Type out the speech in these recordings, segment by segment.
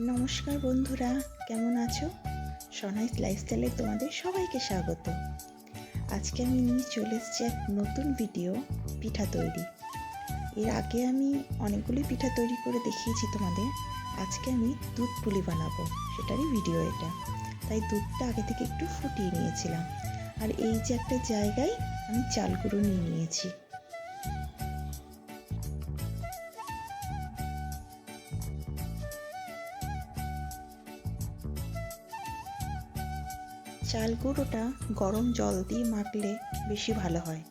নমস্কার বন্ধুরা, কেমন আছো? সনাইস লাইফস্টাইলে তোমাদের সবাইকে স্বাগত। আজকে আমি নিয়ে চলে এসেছি এক নতুন ভিডিও, পিঠা তৈরি। এর আগে আমি অনেকগুলি পিঠা তৈরি করে দেখিয়েছি তোমাদের। আজকে আমি দুধ পুলি বানাবো, সেটারই ভিডিও এটা। তাই দুধটা আগে থেকে একটু ফুটিয়ে নিয়েছিলাম। আর এই যে একটা জায়গায় আমি চাল গুঁড়ো নিয়ে নিয়েছি। চাল গুঁড়োটা গরম জল দিয়ে মাখলে বেশি ভালো হয়,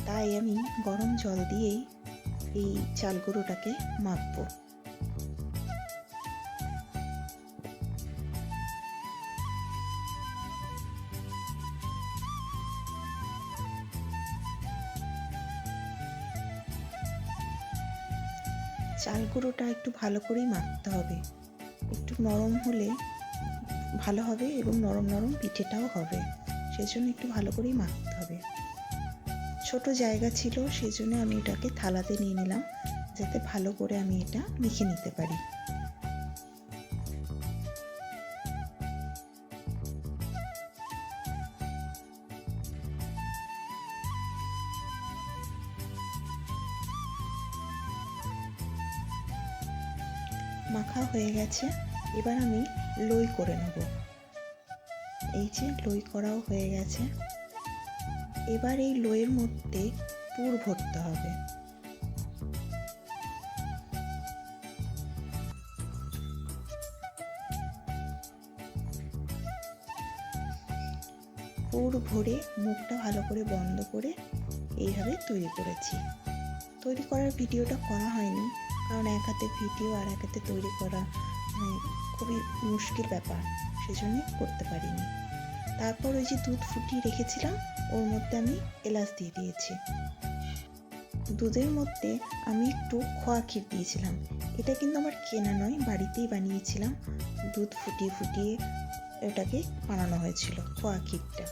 তাই আমি গরম জল দিয়েই এই চাল গুঁড়োটাকে মাখবো। চাল গুঁড়োটা একটু ভালো করেই মাখতে হবে, একটু নরম হলে ভালো হবে এবং নরম নরম পিঠেটাও হবে, সেজন্য একটু ভালো করেই মাখতে হবে। ছোট জায়গা ছিল, সেজন্য আমি এটাকে থালাতে নিয়ে নিলাম, যাতে ভালো করে আমি এটা মেখে নিতে পারি। মাখা হয়ে গেছে, এবার আমি লই করে নেব। এই যে লই করাও হয়ে গেছে। এবার এই লইয়ের মধ্যে পুর ভরতে হবে। পুর ভরে মুখটা ভালো করে বন্ধ করে এইভাবে তৈরি করেছি। তৈরি করার ভিডিওটা করা হয়নি, কারণ এক হাতে ভিডিও আর এক হাতে তৈরি করা খুবই মুশকিল ব্যাপার, সেজন্যই করতে পারিনি। তারপর ওই যে দুধ ফুটিয়ে রেখেছিলাম, ওর মধ্যে আমি এলাচ দিয়ে দিয়েছি। দুধের মধ্যে আমি একটু খোয়া ক্ষীর দিয়েছিলাম। এটা কিন্তু আমার কেনা নয়, বাড়িতেই বানিয়েছিলাম। দুধ ফুটিয়ে ফুটিয়ে এটাকে বানানো হয়েছিল খোয়া ক্ষীরটা।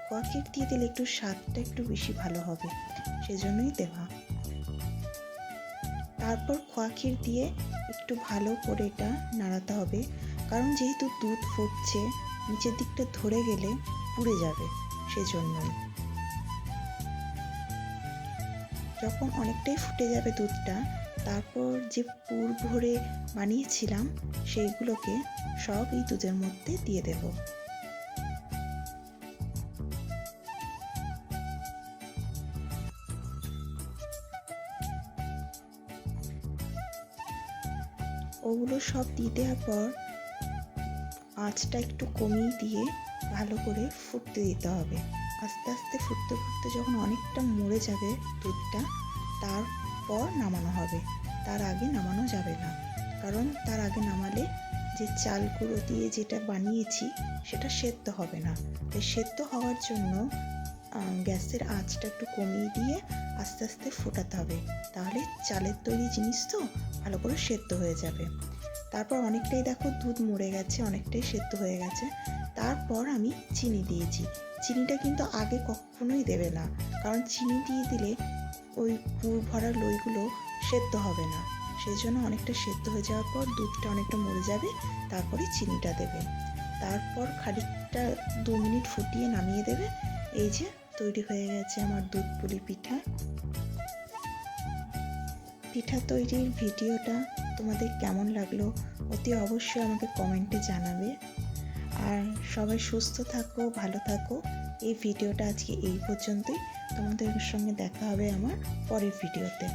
খোয়া ক্ষীর দিয়ে দিলে একটু স্বাদটা একটু বেশি ভালো হবে, সেজন্যই দেওয়া। তারপর খোয়া ক্ষীর দিয়ে একটু ভালো করে এটা নাড়াতে হবে, কারণ যেহেতু দুধ ফুটছে, নিচের দিকটা ধরে গেলে পুড়ে যাবে, সেজন্যই। যখন অনেকটাই ফুটে যাবে দুধটা, তারপর যে পুর ভরে বানিয়েছিলাম সেইগুলোকে সব এই দুধের মধ্যে দিয়ে দেব। ওগুলো সব দিয়ে দেওয়ার পর আঁচটা একটু কমিয়ে দিয়ে ভালো করে ফুটতে দিতে হবে। আস্তে আস্তে ফুটতে ফুটতে যখন অনেকটা মরে যাবে দুধটা, তারপর নামানো হবে। তার আগে নামানো যাবে না, কারণ তার আগে নামালে যে চাল গুঁড়ো দিয়ে যেটা বানিয়েছি সেটা সেদ্ধ হবে না। তাই সেদ্ধ হওয়ার জন্য গ্যাসের আঁচটা একটু কমিয়ে দিয়ে আস্তে আস্তে ফোটাতে হবে, তাহলে চালের তৈরি জিনিস তো ভালো করে সেদ্ধ হয়ে যাবে। তারপর অনেকটাই দেখো দুধ মরে গেছে, অনেকটাই সেদ্ধ হয়ে গেছে। তারপর আমি চিনি দিয়েছি। চিনিটা কিন্তু আগে কখনোই দেবে না, কারণ চিনি দিয়ে দিলে ওই পুর ভরা লইগুলো সেদ্ধ হবে না। সেই জন্য অনেকটা সেদ্ধ হয়ে যাওয়ার পর দুধটা অনেকটা মরে যাবে, তারপরে চিনিটা দেবে। তারপর খানিকটা 2 মিনিট ফুটিয়ে নামিয়ে দেবে। এই যে তৈরি হয়ে গেছে আমার দুধ পুলি পিঠা। পিঠা তৈরির ভিডিওটা তোমাদের কেমন লাগলো অতি অবশ্যই আমাকে কমেন্টে জানাবে। আর সবাই সুস্থ থাকো, ভালো থাকো। এই ভিডিওটা আজকে এই পর্যন্তই। তোমাদের সঙ্গে দেখা হবে আমার পরের ভিডিওতে।